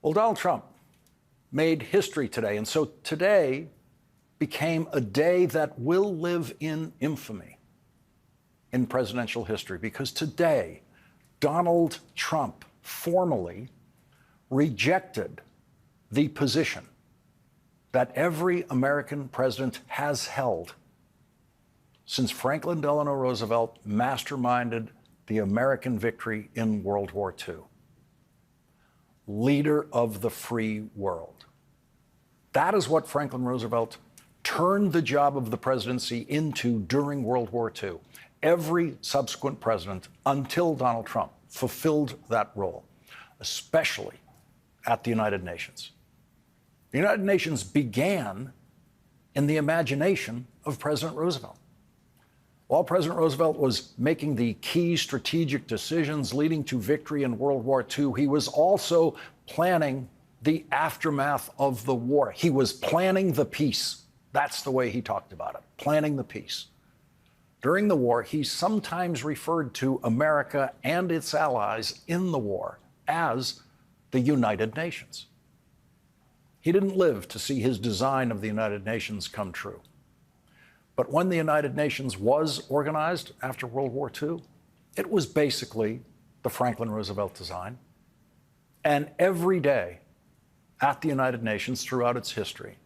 Well, Donald Trump made history today, and so today became a day that will live in infamy in presidential history, because today Donald Trump formally rejected the position that every American president has held since Franklin Delano Roosevelt masterminded the American victory in World War II. Leader of the free world. That is what Franklin Roosevelt turned the job of the presidency into during World War II. Every subsequent president until Donald Trump fulfilled that role, especially at the United Nations. The United Nations began in the imagination of President Roosevelt. While President Roosevelt was making the key strategic decisions leading to victory in World War II, he was also planning the aftermath of the war. He was planning the peace. That's the way he talked about it, planning the peace. During the war, he sometimes referred to America and its allies in the war as the United Nations. He didn't live to see his design of the United Nations come true. But when the United Nations was organized after World War II, it was basically the Franklin Roosevelt design. And every day at the United Nations throughout its history,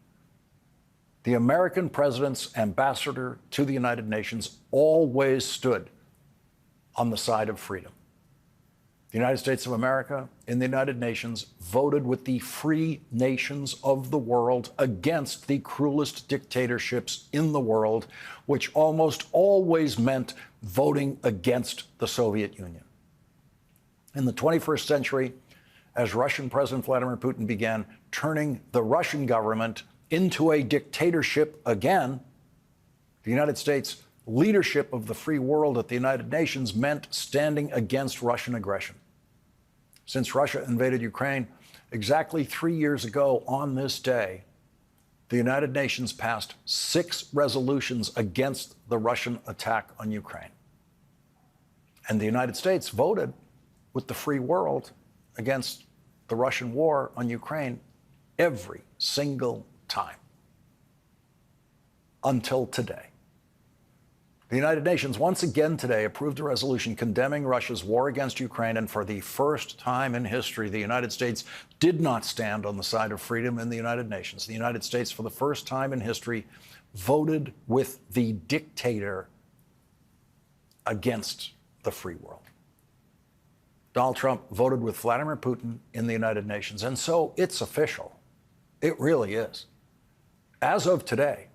the American president's ambassador to the United Nations always stood on the side of freedom. The United States of America in the United Nations voted with the free nations of the world against the cruelest dictatorships in the world, which almost always meant voting against the Soviet Union. In the 21st century, as Russian President Vladimir Putin began turning the Russian government into a dictatorship again, the United States leadership of the free world at the United Nations meant standing against Russian aggression. Since Russia invaded Ukraine exactly 3 years ago on this day, the United Nations passed 6 resolutions against the Russian attack on Ukraine. And the United States voted with the free world against the Russian war on Ukraine every single time until today. The United Nations once again today approved a resolution condemning Russia's war against Ukraine, and for the first time in history, the United States did not stand on the side of freedom in the United Nations. The United States, for the first time in history, voted with the dictator against the free world. Donald Trump voted with Vladimir Putin in the United Nations, and so it's official. It really is. As of today,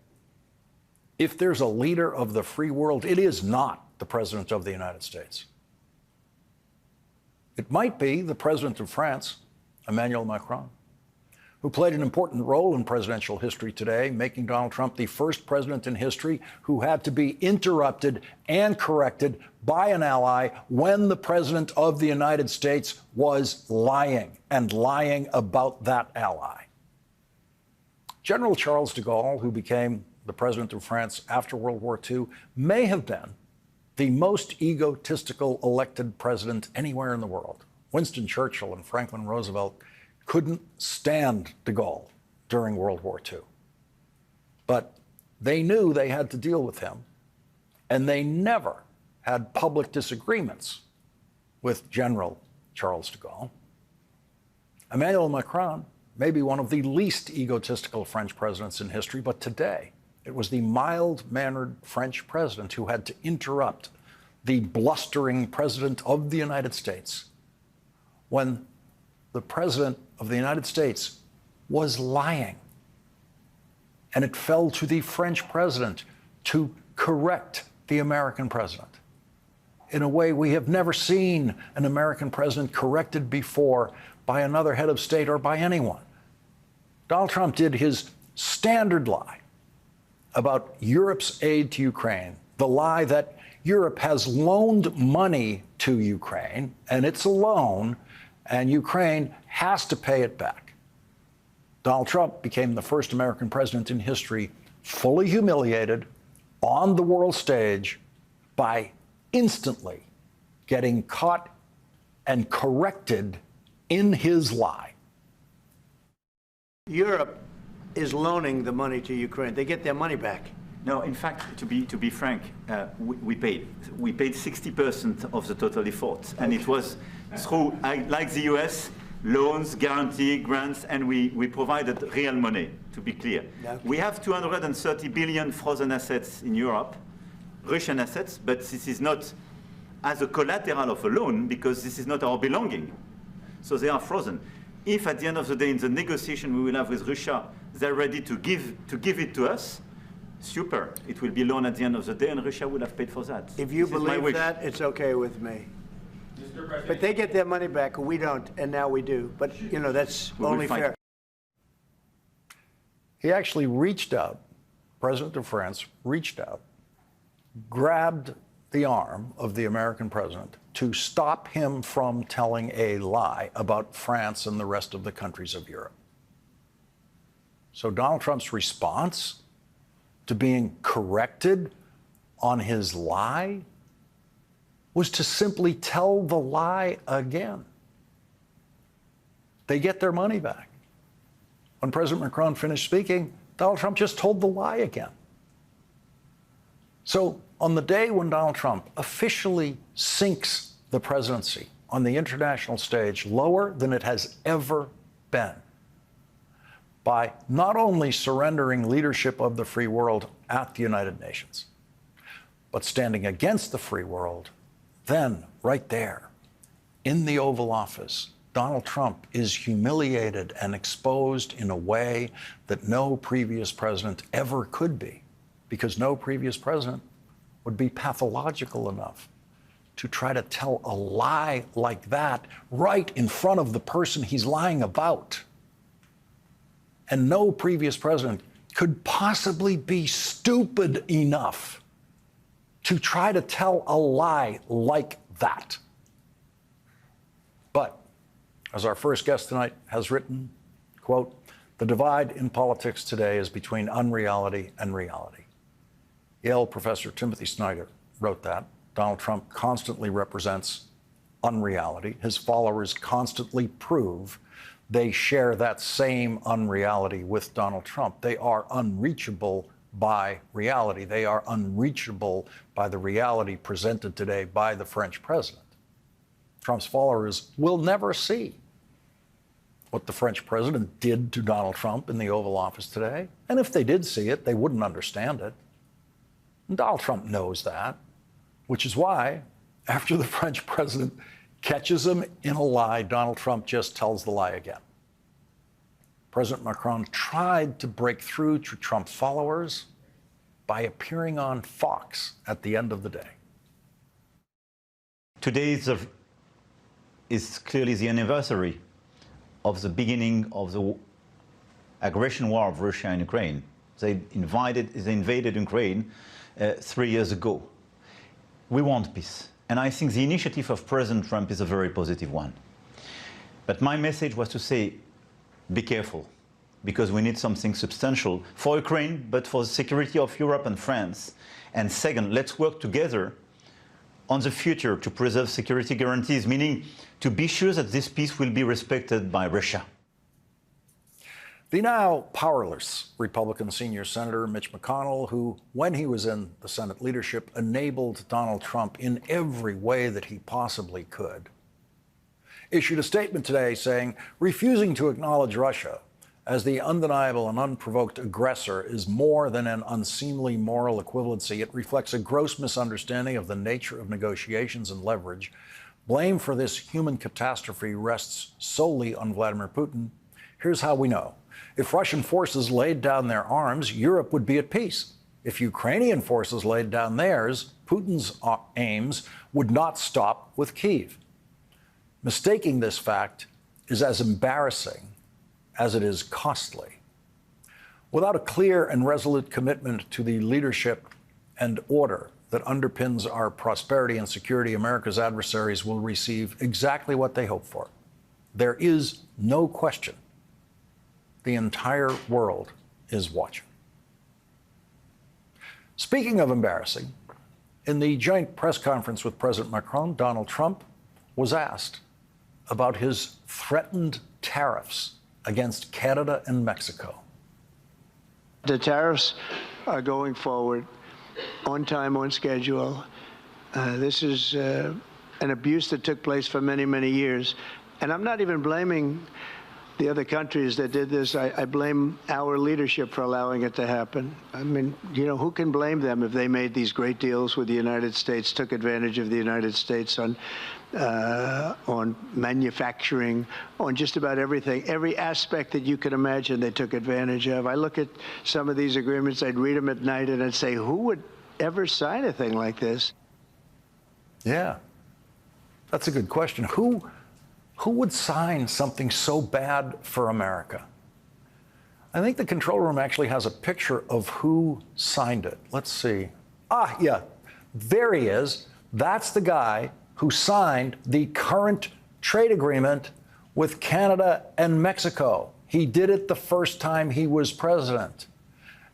if there's a leader of the free world, it is not the President of the United States. It might be the President of France, Emmanuel Macron, who played an important role in presidential history today, making Donald Trump the first president in history who had to be interrupted and corrected by an ally when the President of the United States was lying, and lying about that ally. General Charles de Gaulle, who became the President of France after World War II, may have been the most egotistical elected president anywhere in the world. Winston Churchill and Franklin Roosevelt couldn't stand de Gaulle during World War II. But they knew they had to deal with him, and they never had public disagreements with General Charles de Gaulle. Emmanuel Macron may be one of the least egotistical French presidents in history, but today, it was the mild-mannered French president who had to interrupt the blustering president of the United States when the president of the United States was lying. And it fell to the French president to correct the American president in a way we have never seen an American president corrected before by another head of state or by anyone. Donald Trump did his standard lie about Europe's aid to Ukraine, the lie that Europe has loaned money to Ukraine, and it's a loan, and Ukraine has to pay it back. Donald Trump became the first American president in history fully humiliated on the world stage by instantly getting caught and corrected in his lie Europe is loaning the money to Ukraine. They get their money back. No, in fact, to be frank, we paid 60% of the total effort, and it was through, like the US, loans, guarantee, grants, and we provided real money. To be clear, okay. We have 230 billion frozen assets in Europe, Russian assets, but this is not as a collateral of a loan because this is not our belonging. So they are frozen. If at the end of the day, in the negotiation we will have with Russia, they're ready to give it to us, super. It will be loan at the end of the day, and Russia will have paid for that. If you believe that, it's okay with me. But they get their money back, we don't, and now we do. But, you know, that's only fair. He actually reached out, President of France reached out, grabbed the arm of the American president to stop him from telling a lie about France and the rest of the countries of Europe. So Donald Trump's response to being corrected on his lie was to simply tell the lie again. They get their money back. When President Macron finished speaking, Donald Trump just told the lie again. So on the day when Donald Trump officially sinks the presidency on the international stage lower than it has ever been, by not only surrendering leadership of the free world at the United Nations, but standing against the free world, then right there in the Oval Office, Donald Trump is humiliated and exposed in a way that no previous president ever could be, because no previous president would be pathological enough to try to tell a lie like that right in front of the person he's lying about. And no previous president could possibly be stupid enough to try to tell a lie like that. But as our first guest tonight has written, quote, "The divide in politics today is between unreality and reality." Yale professor Timothy Snyder wrote that. Donald Trump constantly represents unreality. His followers constantly prove they share that same unreality with Donald Trump. They are unreachable by reality. They are unreachable by the reality presented today by the French president. Trump's followers will never see what the French president did to Donald Trump in the Oval Office today. And if they did see it, they wouldn't understand it. And Donald Trump knows that, which is why, after the French president catches him in a lie, Donald Trump just tells the lie again. President Macron tried to break through to Trump followers by appearing on Fox at the end of the day. Today is clearly the anniversary of the beginning of the aggression war of Russia and Ukraine. They invaded Ukraine 3 years ago. We want peace. And I think the initiative of President Trump is a very positive one. But my message was to say, be careful, because we need something substantial for Ukraine, but for the security of Europe and France. And second, let's work together on the future to preserve security guarantees, meaning to be sure that this peace will be respected by Russia. The now powerless Republican senior senator Mitch McConnell, who, when he was in the Senate leadership, enabled Donald Trump in every way that he possibly could, issued a statement today saying refusing to acknowledge Russia as the undeniable and unprovoked aggressor is more than an unseemly moral equivalency. It reflects a gross misunderstanding of the nature of negotiations and leverage. Blame for this human catastrophe rests solely on Vladimir Putin. Here's how we know. If Russian forces laid down their arms, Europe would be at peace. If Ukrainian forces laid down theirs, Putin's aims would not stop with Kyiv. Mistaking this fact is as embarrassing as it is costly. Without a clear and resolute commitment to the leadership and order that underpins our prosperity and security, America's adversaries will receive exactly what they hope for. There is no question the entire world is watching. Speaking of embarrassing, in the joint press conference with President Macron, Donald Trump was asked about his threatened tariffs against Canada and Mexico. The tariffs are going forward on time, on schedule. This is an abuse that took place for many, many years. And I'm not even blaming the other countries that did this. I blame our leadership for allowing it to happen. I mean, you know, who can blame them if they made these great deals with the United States, took advantage of the United States on manufacturing, on just about everything. Every aspect that you could imagine they took advantage of. I look at some of these agreements, I'd read them at night, and I'd say, who would ever sign a thing like this? Yeah, that's a good question. Who would sign something so bad for America? I think the control room actually has a picture of who signed it. Let's see. Ah, yeah, there he is. That's the guy who signed the current trade agreement with Canada and Mexico. He did it the first time he was president.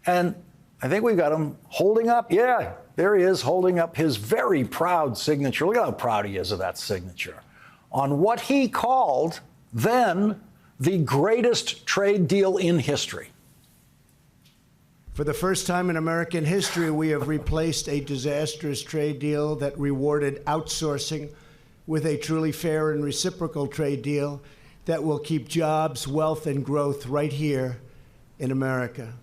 And I think we got him holding up. Yeah, there he is holding up his very proud signature. Look at how proud he is of that signature on what he called then the greatest trade deal in history. For the first time in American history, we have replaced a disastrous trade deal that rewarded outsourcing with a truly fair and reciprocal trade deal that will keep jobs, wealth, and growth right here in America.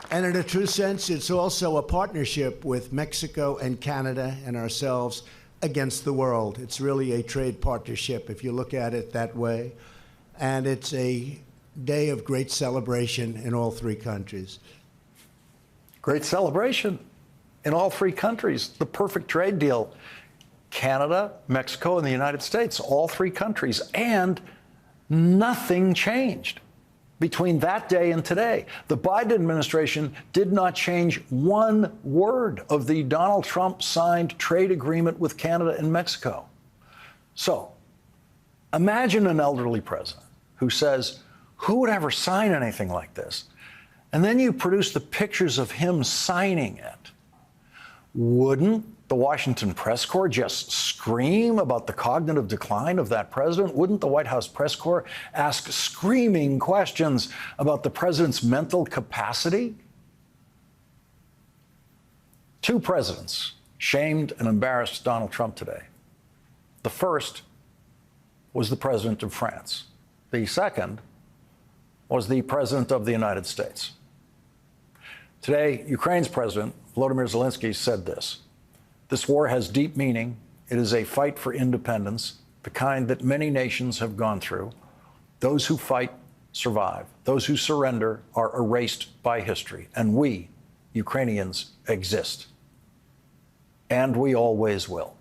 And in a true sense, it's also a partnership with Mexico and Canada and ourselves against the world. It's really a trade partnership, if you look at it that way. And it's a day of great celebration in all three countries. Great celebration in all three countries. The perfect trade deal. Canada, Mexico, and the United States, all three countries. And nothing changed between that day and today. The Biden administration did not change one word of the Donald Trump signed trade agreement with Canada and Mexico. So imagine an elderly president who says, who would ever sign anything like this? And then you produce the pictures of him signing it. Wouldn't the Washington press corps just scream about the cognitive decline of that president? Wouldn't the White House press corps ask screaming questions about the president's mental capacity? Two presidents shamed and embarrassed Donald Trump today. The first was the president of France. The second was the president of the United States. Today, Ukraine's president, Vladimir Zelenskyy, said this: "This war has deep meaning. It is a fight for independence, the kind that many nations have gone through. Those who fight survive. Those who surrender are erased by history. And we, Ukrainians, exist. And we always will."